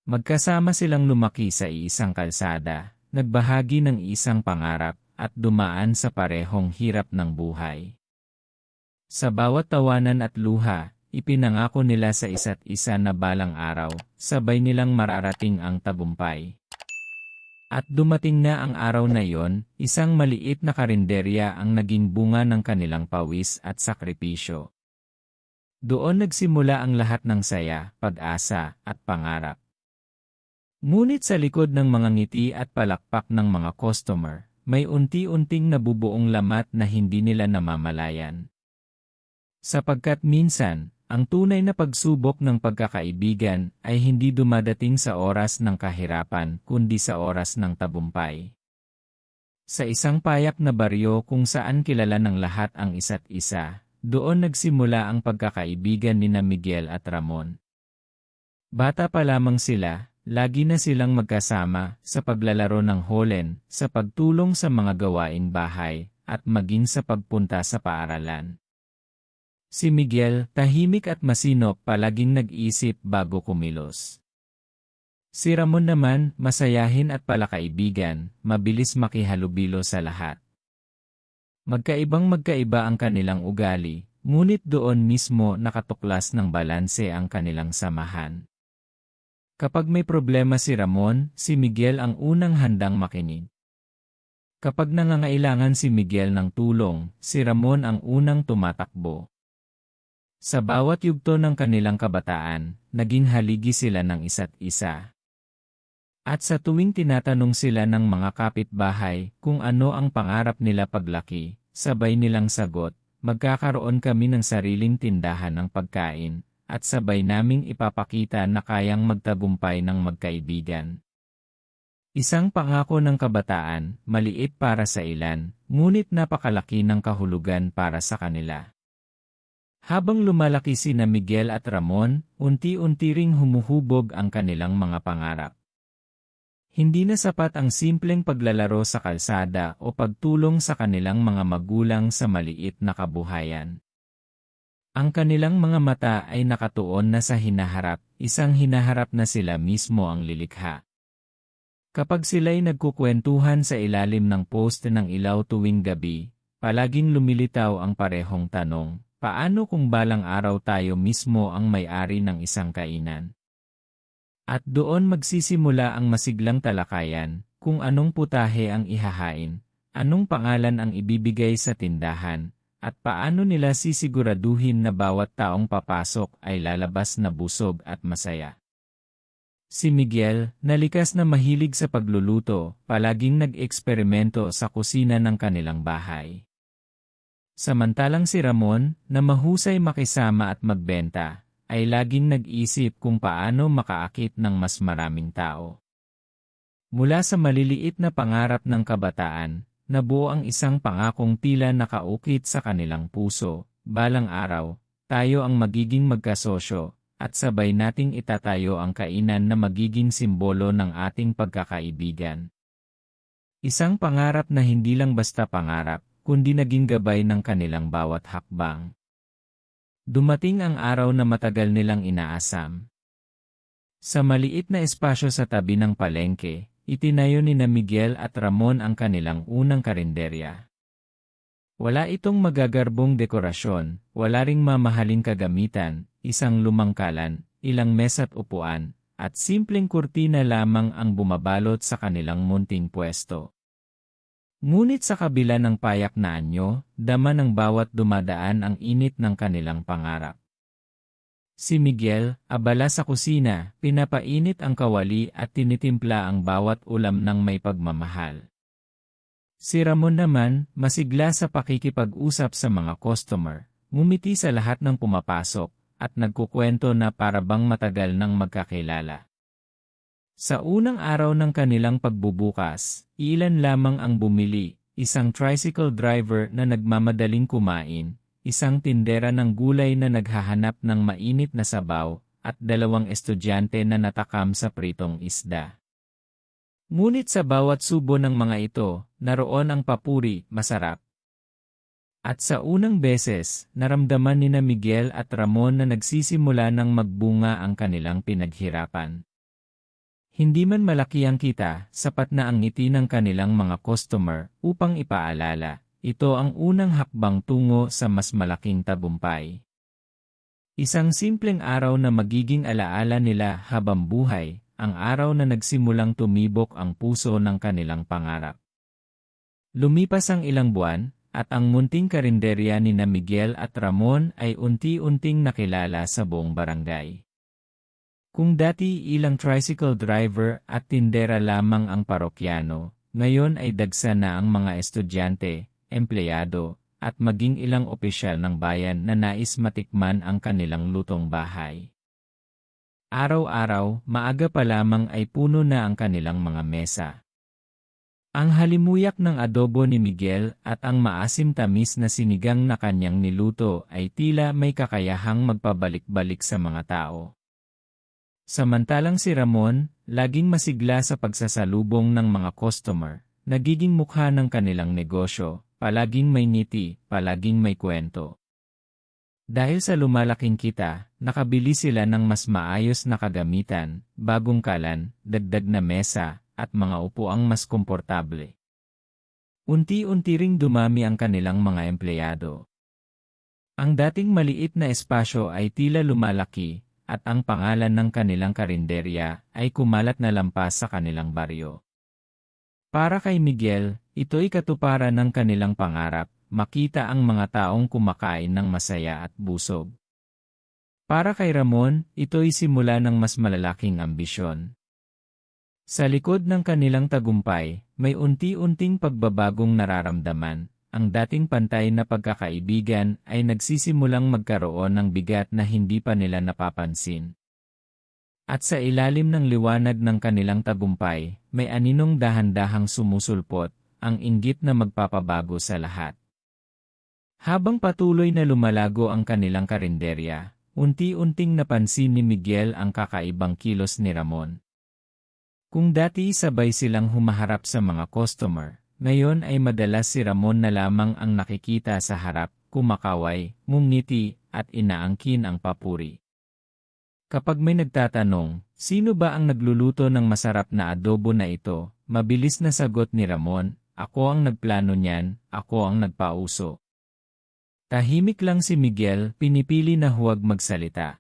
Magkasama silang lumaki sa iisang kalsada, nagbahagi ng isang pangarap, at dumaan sa parehong hirap ng buhay. Sa bawat tawanan at luha, ipinangako nila sa isa't isa na balang araw, sabay nilang mararating ang tagumpay. At dumating na ang araw na yon, isang maliit na karinderya ang naging bunga ng kanilang pawis at sakripisyo. Doon nagsimula ang lahat ng saya, pag-asa, at pangarap. Ngunit sa likod ng mga ngiti at palakpak ng mga customer, may unti-unting nabubuong lamat na hindi nila namamalayan. Sapagkat minsan, ang tunay na pagsubok ng pagkakaibigan ay hindi dumadating sa oras ng kahirapan kundi sa oras ng tagumpay. Sa isang payak na baryo kung saan kilala ng lahat ang isa't isa, doon nagsimula ang pagkakaibigan nina Miguel at Ramon. Bata pa lamang sila, lagi na silang magkasama sa paglalaro ng holen, sa pagtulong sa mga gawaing bahay, at maging sa pagpunta sa paaralan. Si Miguel, tahimik at masinop, palaging nag-isip bago kumilos. Si Ramon naman, masayahin at palakaibigan, mabilis makihalubilo sa lahat. Magkaibang-magkaiba ang kanilang ugali, ngunit doon mismo nakatuklas ng balanse ang kanilang samahan. Kapag may problema si Ramon, si Miguel ang unang handang makinig. Kapag nangangailangan si Miguel ng tulong, si Ramon ang unang tumatakbo. Sa bawat yugto ng kanilang kabataan, naging haligi sila ng isa't isa. At sa tuwing tinatanong sila ng mga kapitbahay kung ano ang pangarap nila paglaki, sabay nilang sagot, magkakaroon kami ng sariling tindahan ng pagkain, at sabay naming ipapakita na kayang magtagumpay ng magkaibigan. Isang pangako ng kabataan, maliit para sa ilan, ngunit napakalaki ng kahulugan para sa kanila. Habang lumalaki sina Miguel at Ramon, unti-unti ring humuhubog ang kanilang mga pangarap. Hindi na sapat ang simpleng paglalaro sa kalsada o pagtulong sa kanilang mga magulang sa maliit na kabuhayan. Ang kanilang mga mata ay nakatuon na sa hinaharap, isang hinaharap na sila mismo ang lilikha. Kapag sila'y nagkukwentuhan sa ilalim ng poste ng ilaw tuwing gabi, palaging lumilitaw ang parehong tanong, paano kung balang araw tayo mismo ang may-ari ng isang kainan? At doon magsisimula ang masiglang talakayan, kung anong putahe ang ihahain, anong pangalan ang ibibigay sa tindahan, at paano nila sisiguraduhin na bawat taong papasok ay lalabas na busog at masaya. Si Miguel, na likas na mahilig sa pagluluto, palaging nag-eksperimento sa kusina ng kanilang bahay. Samantalang si Ramon, na mahusay makisama at magbenta, ay laging nag-isip kung paano makaakit ng mas maraming tao. Mula sa maliliit na pangarap ng kabataan, nabuo ang isang pangakong tila nakaukit sa kanilang puso, balang araw, tayo ang magiging magkasosyo, at sabay nating itatayo ang kainan na magiging simbolo ng ating pagkakaibigan. Isang pangarap na hindi lang basta pangarap, kundi naging gabay ng kanilang bawat hakbang. Dumating ang araw na matagal nilang inaasam. Sa maliit na espasyo sa tabi ng palengke, itinayo nina Miguel at Ramon ang kanilang unang karinderya. Wala itong magagarbong dekorasyon, wala ring mamahaling kagamitan, isang lumang kalan, ilang mesa't upuan, at simpleng kurtina lamang ang bumabalot sa kanilang munting pwesto. Ngunit sa kabila ng payak na anyo, dama ng bawat dumadaan ang init ng kanilang pangarap. Si Miguel, abala sa kusina, pinapainit ang kawali at tinitimpla ang bawat ulam ng may pagmamahal. Si Ramon naman, masigla sa pakikipag-usap sa mga customer, ngumiti sa lahat ng pumapasok, at nagkukwento na parabang matagal nang magkakilala. Sa unang araw ng kanilang pagbubukas, ilan lamang ang bumili, isang tricycle driver na nagmamadaling kumain, isang tindera ng gulay na naghahanap ng mainit na sabaw, at 2 estudyante na natakam sa pritong isda. Ngunit sa bawat subo ng mga ito, naroon ang papuri, masarap. At sa unang beses, naramdaman nina Miguel at Ramon na nagsisimula ng magbunga ang kanilang pinaghirapan. Hindi man malaki ang kita, sapat na ang ngiti ng kanilang mga customer upang ipaalala, ito ang unang hakbang tungo sa mas malaking tagumpay. Isang simpleng araw na magiging alaala nila habang buhay, ang araw na nagsimulang tumibok ang puso ng kanilang pangarap. Lumipas ang ilang buwan, at ang munting karinderya ni na Miguel at Ramon ay unti-unting nakilala sa buong barangay. Kung dati ilang tricycle driver at tindera lamang ang parokyano, ngayon ay dagsa na ang mga estudyante, empleyado, at maging ilang opisyal ng bayan na nais matikman ang kanilang lutong bahay. Araw-araw, maaga pa lamang ay puno na ang kanilang mga mesa. Ang halimuyak ng adobo ni Miguel at ang maasim-tamis na sinigang na kanyang niluto ay tila may kakayahang magpabalik-balik sa mga tao. Samantalang si Ramon, laging masigla sa pagsasalubong ng mga customer, nagiging mukha ng kanilang negosyo, palaging may ngiti, palaging may kwento. Dahil sa lumalaking kita, nakabili sila ng mas maayos na kagamitan, bagong kalan, dagdag na mesa, at mga upuang mas komportable. Unti-unti ring dumami ang kanilang mga empleyado. Ang dating maliit na espasyo ay tila lumalaki, at ang pangalan ng kanilang karinderya ay kumalat na lampas sa kanilang baryo. Para kay Miguel, ito'y katuparan ng kanilang pangarap, makita ang mga taong kumakain ng masaya at busog. Para kay Ramon, ito'y simula ng mas malalaking ambisyon. Sa likod ng kanilang tagumpay, may unti-unting pagbabagong nararamdaman. Ang dating pantay na pagkakaibigan ay nagsisimulang magkaroon ng bigat na hindi pa nila napapansin. At sa ilalim ng liwanag ng kanilang tagumpay, may aninong dahan-dahang sumusulpot, ang inggit na magpapabago sa lahat. Habang patuloy na lumalago ang kanilang karinderya, unti-unting napansin ni Miguel ang kakaibang kilos ni Ramon. Kung dati sabay silang humaharap sa mga customer, ngayon ay madalas si Ramon na lamang ang nakikita sa harap, kumakaway, ngumngiti, at inaangkin ang papuri. Kapag may nagtatanong, sino ba ang nagluluto ng masarap na adobo na ito, mabilis na sagot ni Ramon, ako ang nagplano niyan, ako ang nagpauso. Tahimik lang si Miguel, pinipili na huwag magsalita.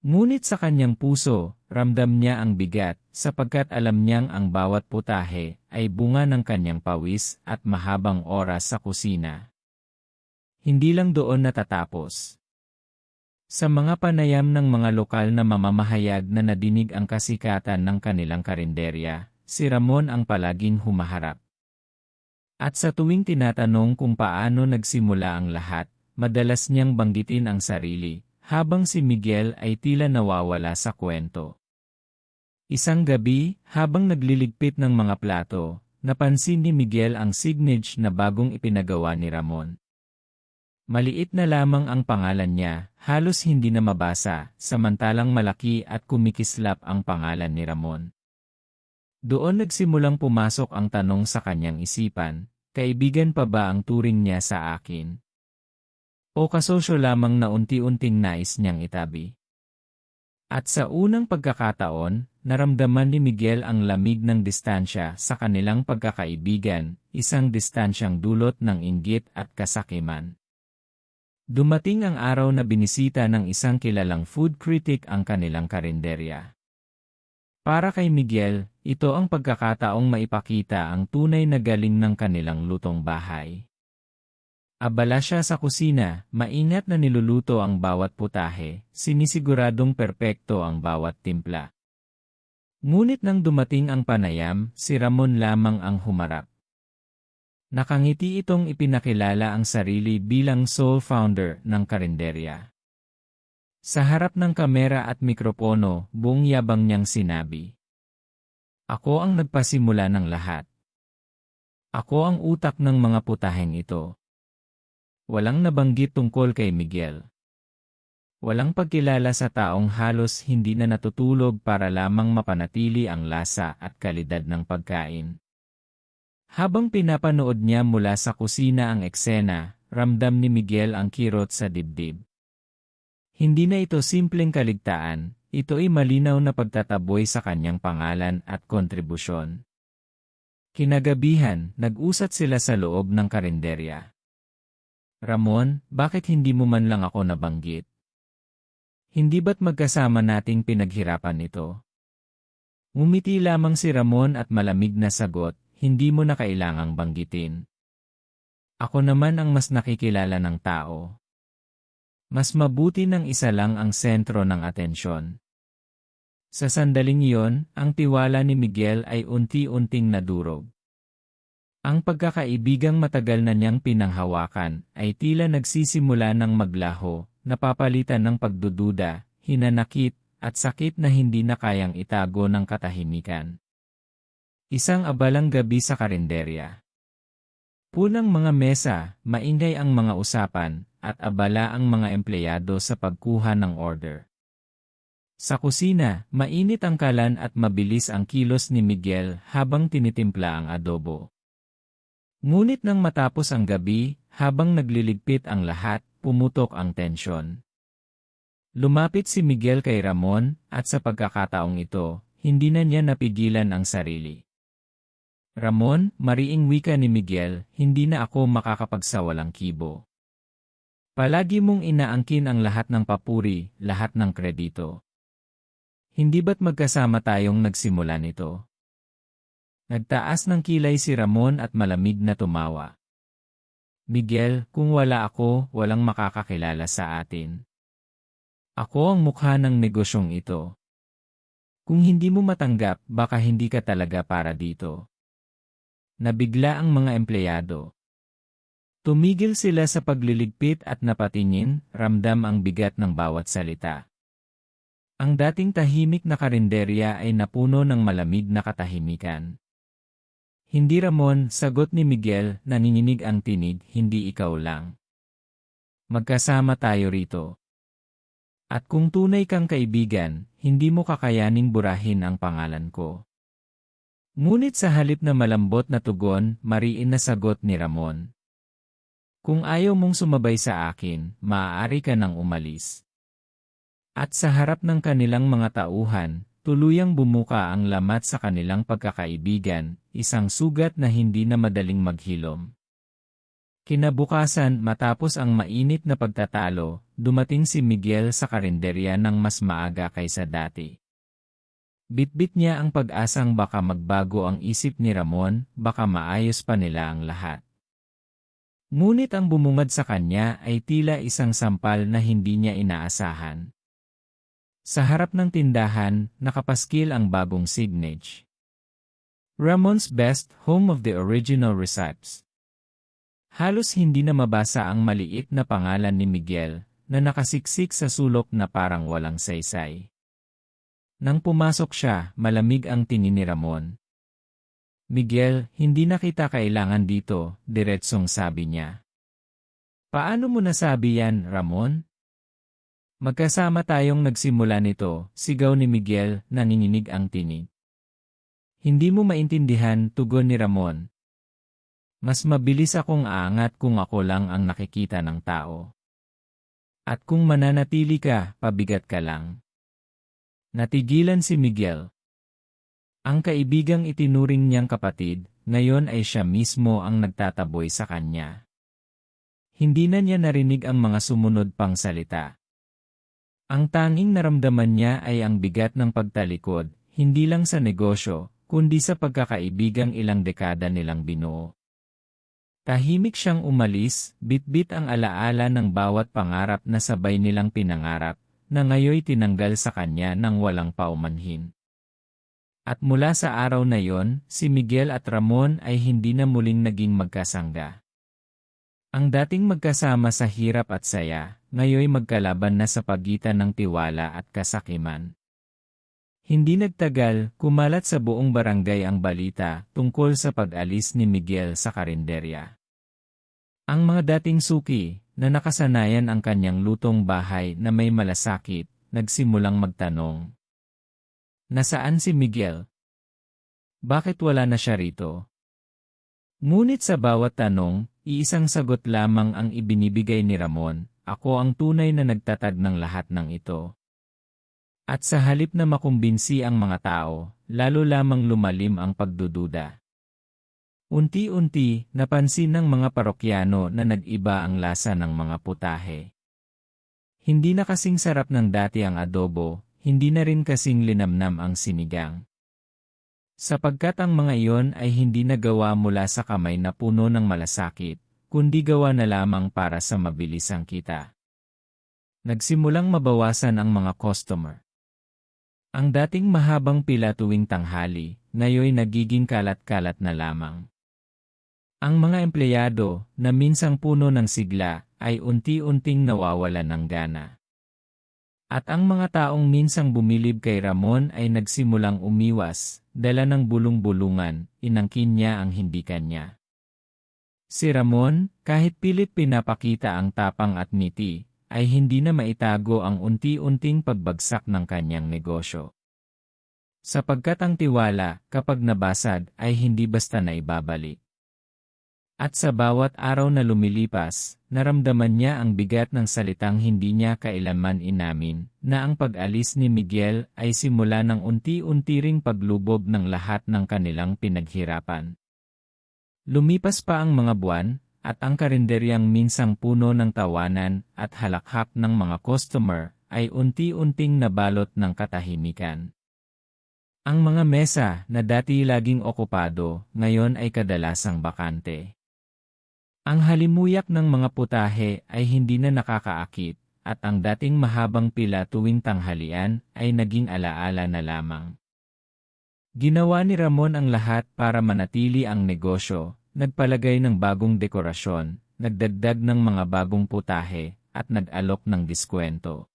Ngunit sa kanyang puso, ramdam niya ang bigat, sapagkat alam niyang ang bawat putahe ay bunga ng kanyang pawis at mahabang oras sa kusina. Hindi lang doon natatapos. Sa mga panayam ng mga lokal na mamamahayag na nadinig ang kasikatan ng kanilang karinderya, si Ramon ang palaging humaharap. At sa tuwing tinatanong kung paano nagsimula ang lahat, madalas niyang banggitin ang sarili, habang si Miguel ay tila nawawala sa kwento. Isang gabi, habang nagliligpit ng mga plato, napansin ni Miguel ang signage na bagong ipinagawa ni Ramon. Maliit na lamang ang pangalan niya, halos hindi na mabasa, samantalang malaki at kumikislap ang pangalan ni Ramon. Doon nagsimulang pumasok ang tanong sa kanyang isipan, kaibigan pa ba ang turing niya sa akin? O kasosyo lamang na unti-unting nais niyang itabi? At sa unang pagkakataon, naramdaman ni Miguel ang lamig ng distansya sa kanilang pagkakaibigan, isang distansyang dulot ng inggit at kasakiman. Dumating ang araw na binisita ng isang kilalang food critic ang kanilang karinderya. Para kay Miguel, ito ang pagkakataong maipakita ang tunay na galing ng kanilang lutong bahay. Abala siya sa kusina, maingat na niluluto ang bawat putahe, sinisiguradong perpekto ang bawat timpla. Ngunit nang dumating ang panayam, si Ramon lamang ang humarap. Nakangiti itong ipinakilala ang sarili bilang sole founder ng karinderya. Sa harap ng kamera at mikropono, buong yabang niyang sinabi, "Ako ang nagpasimula ng lahat. Ako ang utak ng mga putaheng ito." Walang nabanggit tungkol kay Miguel. Walang pagkilala sa taong halos hindi na natutulog para lamang mapanatili ang lasa at kalidad ng pagkain. Habang pinapanood niya mula sa kusina ang eksena, ramdam ni Miguel ang kirot sa dibdib. Hindi na ito simpleng kaligtaan, ito'y malinaw na pagtataboy sa kanyang pangalan at kontribusyon. Kinagabihan, nag-usat sila sa loob ng karinderya. Ramon, bakit hindi mo man lang ako nabanggit? Hindi ba't magkasama nating pinaghirapan ito? Ngumiti lamang si Ramon at malamig na sagot, hindi mo na kailangang banggitin. Ako naman ang mas nakikilala ng tao. Mas mabuti ng isa lang ang sentro ng atensyon. Sa sandaling iyon, ang tiwala ni Miguel ay unti-unting nadurog. Ang pagkakaibigang matagal na niyang pinanghawakan ay tila nagsisimula ng maglaho, napapalitan ng pagdududa, hinanakit, at sakit na hindi na kayang itago ng katahimikan. Isang abalang gabi sa karinderya. Pulang mga mesa, maingay ang mga usapan, at abala ang mga empleyado sa pagkuha ng order. Sa kusina, mainit ang kalan at mabilis ang kilos ni Miguel habang tinitimpla ang adobo. Ngunit nang matapos ang gabi, habang nagliligpit ang lahat, pumutok ang tensyon. Lumapit si Miguel kay Ramon, at sa pagkakataong ito, hindi na niya napigilan ang sarili. Ramon, mariing wika ni Miguel, hindi na ako makakapagsawalang kibo. Palagi mong inaangkin ang lahat ng papuri, lahat ng kredito. Hindi ba't magkasama tayong nagsimula nito? Nagtaas ng kilay si Ramon at malamig na tumawa. Miguel, kung wala ako, walang makakakilala sa atin. Ako ang mukha ng negosyong ito. Kung hindi mo matanggap, baka hindi ka talaga para dito. Nabigla ang mga empleyado. Tumigil sila sa pagliligpit at napatingin, ramdam ang bigat ng bawat salita. Ang dating tahimik na karinderya ay napuno ng malamig na katahimikan. Hindi Ramon, sagot ni Miguel, nanginginig ang tinig, hindi ikaw lang. Magkasama tayo rito. At kung tunay kang kaibigan, hindi mo kakayaning burahin ang pangalan ko. Ngunit sa halip na malambot na tugon, mariin na sagot ni Ramon. Kung ayaw mong sumabay sa akin, maaari ka nang umalis. At sa harap ng kanilang mga tauhan, tuluyang bumuka ang lamat sa kanilang pagkakaibigan, isang sugat na hindi na madaling maghilom. Kinabukasan, matapos ang mainit na pagtatalo, dumating si Miguel sa karinderya ng mas maaga kaysa dati. Bitbit niya ang pag-asang baka magbago ang isip ni Ramon, baka maayos pa nila ang lahat. Ngunit ang bumungad sa kanya ay tila isang sampal na hindi niya inaasahan. Sa harap ng tindahan, nakapaskil ang bagong signage. Ramon's Best, home of the original recipes. Halos hindi na mabasa ang maliit na pangalan ni Miguel, na nakasiksik sa sulok na parang walang saysay. Nang pumasok siya, malamig ang tingin ni Ramon. Miguel, hindi na kita kailangan dito, diretsong sabi niya. Paano mo nasabi yan, Ramon? Magkasama tayong nagsimula nito, sigaw ni Miguel, nanginginig ang tinig. Hindi mo maintindihan, tugon ni Ramon. Mas mabilis akong aangat kung ako lang ang nakikita ng tao. At kung mananatili ka, pabigat ka lang. Natigilan si Miguel. Ang kaibigang itinuring niyang kapatid, ngayon ay siya mismo ang nagtataboy sa kanya. Hindi na niya narinig ang mga sumunod pang salita. Ang tanging naramdaman niya ay ang bigat ng pagtalikod, hindi lang sa negosyo, kundi sa pagkakaibigang ilang dekada nilang binuo. Tahimik siyang umalis, bitbit ang alaala ng bawat pangarap na sabay nilang pinangarap, na ngayoy tinanggal sa kanya ng walang paumanhin. At mula sa araw na yon, si Miguel at Ramon ay hindi na muling naging magkasangga. Ang dating magkasama sa hirap at saya, ngayoy magkalaban na sa pagitan ng tiwala at kasakiman. Hindi nagtagal, kumalat sa buong barangay ang balita tungkol sa pag-alis ni Miguel sa karinderya. Ang mga dating suki, na nakasanayan ang kanyang lutong bahay na may malasakit, nagsimulang magtanong. Nasaan si Miguel? Bakit wala na siya rito? Ngunit sa bawat tanong, iisang sagot lamang ang ibinibigay ni Ramon, ako ang tunay na nagtatag ng lahat ng ito. At sa halip na makumbinsi ang mga tao, lalo lamang lumalim ang pagdududa. Unti-unti, napansin ng mga parokyano na nag-iba ang lasa ng mga putahe. Hindi na kasing sarap ng dati ang adobo, hindi na rin kasing linamnam ang sinigang. Sapagkat ang mga iyon ay hindi nagawa mula sa kamay na puno ng malasakit, kundi gawa na lamang para sa mabilisang kita. Nagsimulang mabawasan ang mga customer. Ang dating mahabang pila tuwing tanghali, ngayoy nagiging kalat-kalat na lamang. Ang mga empleyado, na minsang puno ng sigla, ay unti-unting nawawalan ng gana. At ang mga taong minsang bumilib kay Ramon ay nagsimulang umiwas, dala ng bulong-bulungan, inangkin niya ang hindi kanya. Si Ramon, kahit pilit pinapakita ang tapang at ngiti, ay hindi na maitago ang unti-unting pagbagsak ng kanyang negosyo. Sapagkat ang tiwala, kapag nabasag, ay hindi basta na ibabalik. At sa bawat araw na lumilipas, naramdaman niya ang bigat ng salitang hindi niya kailanman inamin, na ang pag-alis ni Miguel ay simula ng unti-unti ring paglubob ng lahat ng kanilang pinaghirapan. Lumipas pa ang mga buwan, at ang karinderyang minsang puno ng tawanan at halakhak ng mga customer ay unti-unting nabalot ng katahimikan. Ang mga mesa na dati laging okupado, ngayon ay kadalasang bakante. Ang halimuyak ng mga putahe ay hindi na nakakaakit, at ang dating mahabang pila tuwing tanghalian ay naging alaala na lamang. Ginawa ni Ramon ang lahat para manatili ang negosyo, nagpalagay ng bagong dekorasyon, nagdagdag ng mga bagong putahe, at nag-alok ng diskwento.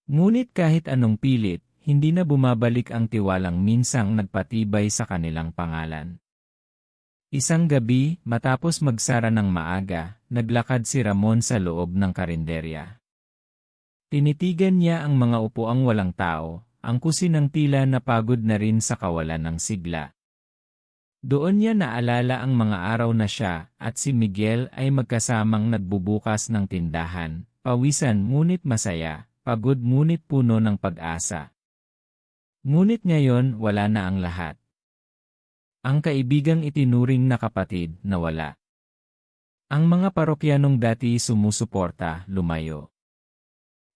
Ngunit kahit anong pilit, hindi na bumabalik ang tiwalang minsang nagpatibay sa kanilang pangalan. Isang gabi, matapos magsara ng maaga, naglakad si Ramon sa loob ng karinderya. Tinitigan niya ang mga upuang walang tao, ang kusinang tila napagod na rin sa kawalan ng sigla. Doon niya naalala ang mga araw na siya at si Miguel ay magkasamang nagbubukas ng tindahan, pawisan ngunit masaya, pagod ngunit puno ng pag-asa. Ngunit ngayon wala na ang lahat. Ang kaibigang itinuring na kapatid nawala. Ang mga parokyanong dati sumusuporta, lumayo.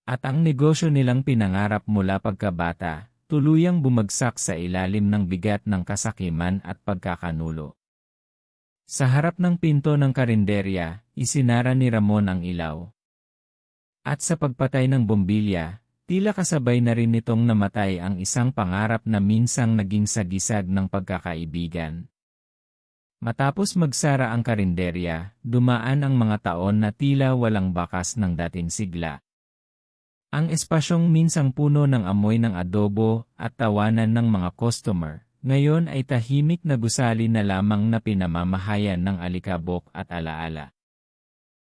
At ang negosyo nilang pinangarap mula pagkabata, tuluyang bumagsak sa ilalim ng bigat ng kasakiman at pagkakanulo. Sa harap ng pinto ng karinderya, isinara ni Ramon ang ilaw. At sa pagpatay ng bombilya, tila kasabay na rin nitong namatay ang isang pangarap na minsang naging sagisag ng pagkakaibigan. Matapos magsara ang karinderya, dumaan ang mga taon na tila walang bakas ng dating sigla. Ang espasyong minsang puno ng amoy ng adobo at tawanan ng mga customer, ngayon ay tahimik na gusali na lamang na pinamamahayan ng alikabok at alaala.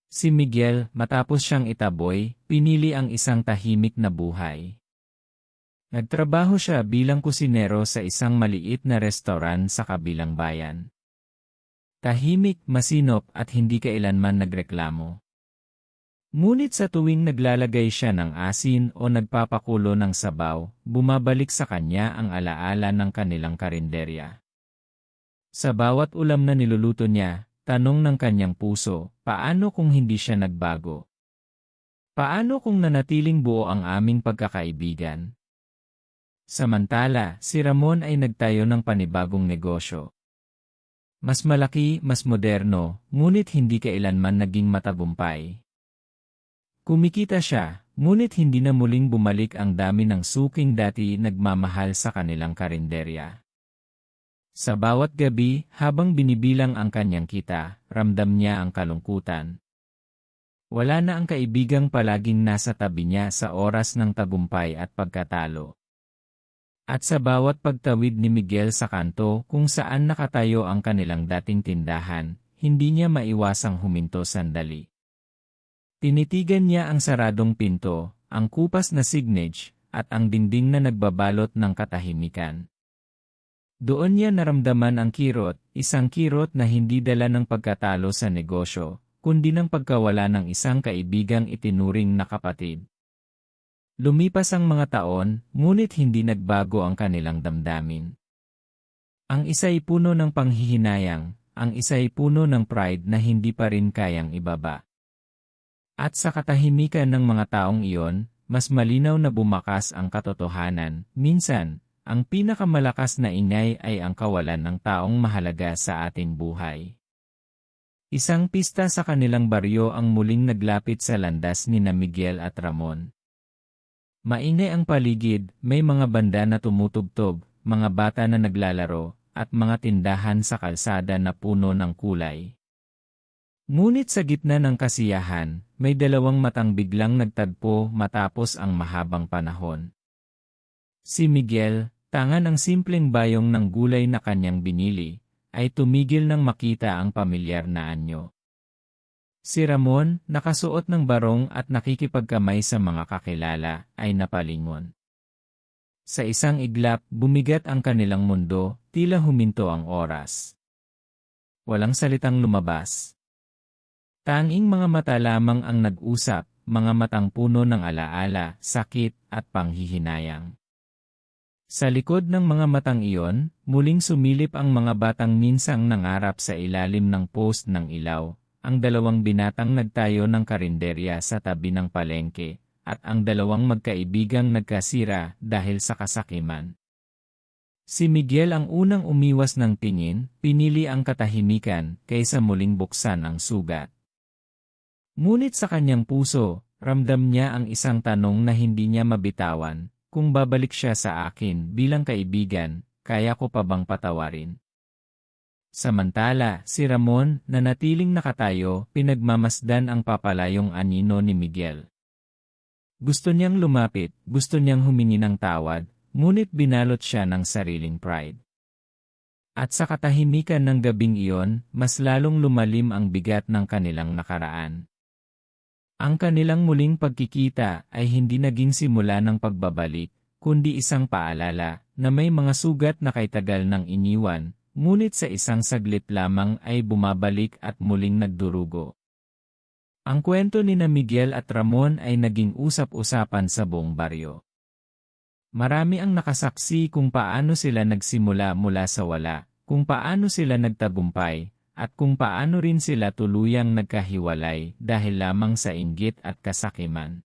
Si Miguel, matapos siyang itaboy, pinili ang isang tahimik na buhay. Nagtrabaho siya bilang kusinero sa isang maliit na restoran sa kabilang bayan. Tahimik, masinop at hindi kailanman nagreklamo. Ngunit sa tuwing naglalagay siya ng asin o nagpapakulo ng sabaw, bumabalik sa kanya ang alaala ng kanilang karinderya. Sa bawat ulam na niluluto niya, tanong ng kanyang puso, paano kung hindi siya nagbago? Paano kung nanatiling buo ang aming pagkakaibigan? Samantala, si Ramon ay nagtayo ng panibagong negosyo. Mas malaki, mas moderno, ngunit hindi kailanman naging matagumpay. Kumikita siya, ngunit hindi na muling bumalik ang dami ng suking dati nagmamahal sa kanilang karinderya. Sa bawat gabi, habang binibilang ang kanyang kita, ramdam niya ang kalungkutan. Wala na ang kaibigang palaging nasa tabi niya sa oras ng tagumpay at pagkatalo. At sa bawat pagtawid ni Miguel sa kanto kung saan nakatayo ang kanilang dating tindahan, hindi niya maiwasang huminto sandali. Tinitigan niya ang saradong pinto, ang kupas na signage, at ang dingding na nagbabalot ng katahimikan. Doon niya naramdaman ang kirot, isang kirot na hindi dala ng pagkatalo sa negosyo, kundi ng pagkawala ng isang kaibigang itinuring na kapatid. Lumipas ang mga taon, ngunit hindi nagbago ang kanilang damdamin. Ang isa'y puno ng panghihinayang, ang isa'y puno ng pride na hindi pa rin kayang ibaba. At sa katahimikan ng mga taong iyon, mas malinaw na bumakas ang katotohanan. Minsan, ang pinakamalakas na ingay ay ang kawalan ng taong mahalaga sa ating buhay. Isang pista sa kanilang baryo ang muling naglapit sa landas ni Miguel at Ramon. Maingay ang paligid, may mga banda na tumutugtog, mga bata na naglalaro, at mga tindahan sa kalsada na puno ng kulay. Ngunit sa gitna ng kasiyahan, may dalawang matang biglang nagtagpo matapos ang mahabang panahon. Si Miguel, tangan ng simpleng bayong ng gulay na kanyang binili, ay tumigil nang makita ang pamilyar na anyo. Si Ramon, nakasuot ng barong at nakikipagkamay sa mga kakilala, ay napalingon. Sa isang iglap, bumigat ang kanilang mundo, tila huminto ang oras. Walang salitang lumabas. Tanging mga mata lamang ang nag-usap, mga matang puno ng alaala, sakit, at panghihinayang. Sa likod ng mga matang iyon, muling sumilip ang mga batang minsang nangarap sa ilalim ng post ng ilaw, ang dalawang binatang nagtayo ng karinderya sa tabi ng palengke, at ang dalawang magkaibigang nagkasira dahil sa kasakiman. Si Miguel ang unang umiwas ng tingin, pinili ang katahimikan kaysa muling buksan ang sugat. Ngunit sa kanyang puso, ramdam niya ang isang tanong na hindi niya mabitawan, kung babalik siya sa akin bilang kaibigan, kaya ko pa bang patawarin? Samantala, si Ramon, na natiling nakatayo, pinagmamasdan ang papalayong anino ni Miguel. Gusto niyang lumapit, gusto niyang humingi ng tawad, ngunit binalot siya ng sariling pride. At sa katahimikan ng gabing iyon, mas lalong lumalim ang bigat ng kanilang nakaraan. Ang kanilang muling pagkikita ay hindi naging simula ng pagbabalik, kundi isang paalala na may mga sugat na kay tagal ng iniwan, ngunit sa isang saglit lamang ay bumabalik at muling nagdurugo. Ang kwento ni Miguel at Ramon ay naging usap-usapan sa buong baryo. Marami ang nakasaksi kung paano sila nagsimula mula sa wala, kung paano sila nagtagumpay, at kung paano rin sila tuluyang nagkahiwalay dahil lamang sa inggit at kasakiman.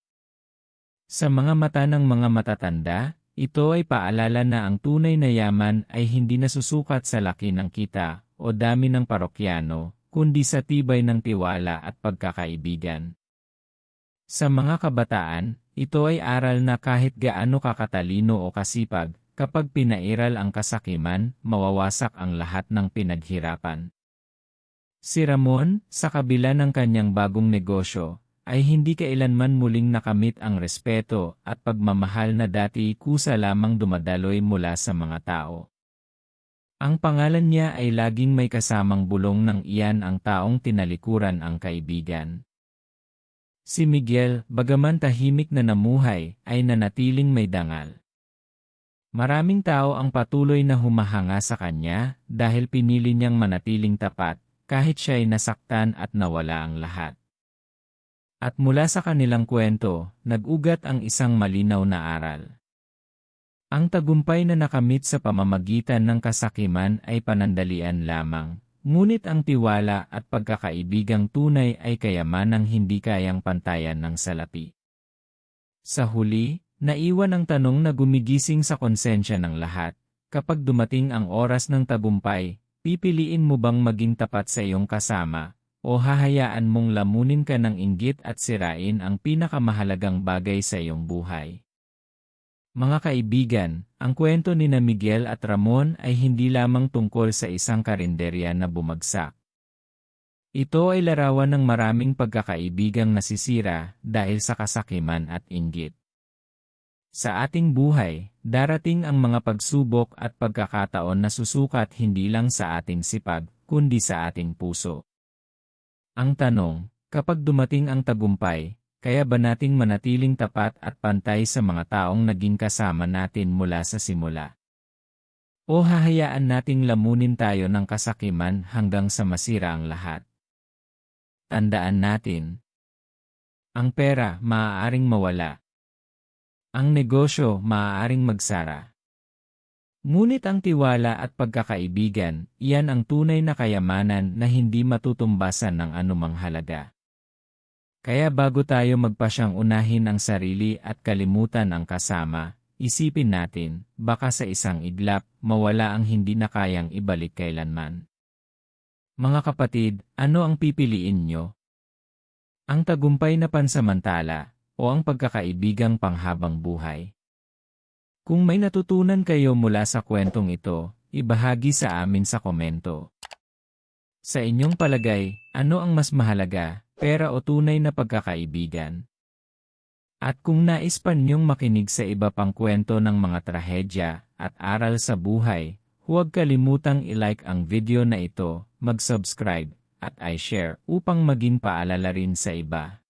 Sa mga mata ng mga matatanda, ito ay paalala na ang tunay na yaman ay hindi nasusukat sa laki ng kita o dami ng parokyano, kundi sa tibay ng tiwala at pagkakaibigan. Sa mga kabataan, ito ay aral na kahit gaano kakatalino o kasipag, kapag pinairal ang kasakiman, mawawasak ang lahat ng pinaghirapan. Si Ramon, sa kabila ng kanyang bagong negosyo, ay hindi kailanman muling nakamit ang respeto at pagmamahal na dati kusa lamang dumadaloy mula sa mga tao. Ang pangalan niya ay laging may kasamang bulong ng iyan ang taong tinalikuran ang kaibigan. Si Miguel, bagaman tahimik na namuhay, ay nanatiling may dangal. Maraming tao ang patuloy na humahanga sa kanya dahil pinili niyang manatiling tapat, kahit siya'y nasaktan at nawala ang lahat. At mula sa kanilang kwento, nag-ugat ang isang malinaw na aral. Ang tagumpay na nakamit sa pamamagitan ng kasakiman ay panandalian lamang, ngunit ang tiwala at pagkakaibigang tunay ay kayamanang hindi kayang pantayan ng salapi. Sa huli, naiwan ang tanong na gumigising sa konsensya ng lahat, kapag dumating ang oras ng tagumpay, pipiliin mo bang maging tapat sa iyong kasama, o hahayaan mong lamunin ka ng inggit at sirain ang pinakamahalagang bagay sa iyong buhay? Mga kaibigan, ang kwento ni Miguel at Ramon ay hindi lamang tungkol sa isang karinderya na bumagsak. Ito ay larawan ng maraming pagkakaibigang nasisira dahil sa kasakiman at inggit. Sa ating buhay, darating ang mga pagsubok at pagkakataon na susukat hindi lang sa ating sipag, kundi sa ating puso. Ang tanong, kapag dumating ang tagumpay, kaya ba nating manatiling tapat at pantay sa mga taong naging kasama natin mula sa simula? O hahayaan nating lamunin tayo ng kasakiman hanggang sa masira ang lahat? Tandaan natin, ang pera maaaring mawala. ang negosyo maaaring magsara. Ngunit ang tiwala at pagkakaibigan, iyan ang tunay na kayamanan na hindi matutumbasan ng anumang halaga. Kaya bago tayo magpasyang unahin ang sarili at kalimutan ang kasama, isipin natin, baka sa isang iglap, mawala ang hindi na kayang ibalik kailanman. Mga kapatid, ano ang pipiliin nyo? Ang tagumpay na pansamantala, o ang pagkakaibigang panghabang buhay? Kung may natutunan kayo mula sa kwentong ito, ibahagi sa amin sa komento. Sa inyong palagay, ano ang mas mahalaga, pera o tunay na pagkakaibigan? At kung nais pa niyong makinig sa iba pang kwento ng mga trahedya at aral sa buhay, huwag kalimutang i-like ang video na ito, mag-subscribe, at i-share upang maging paalala rin sa iba.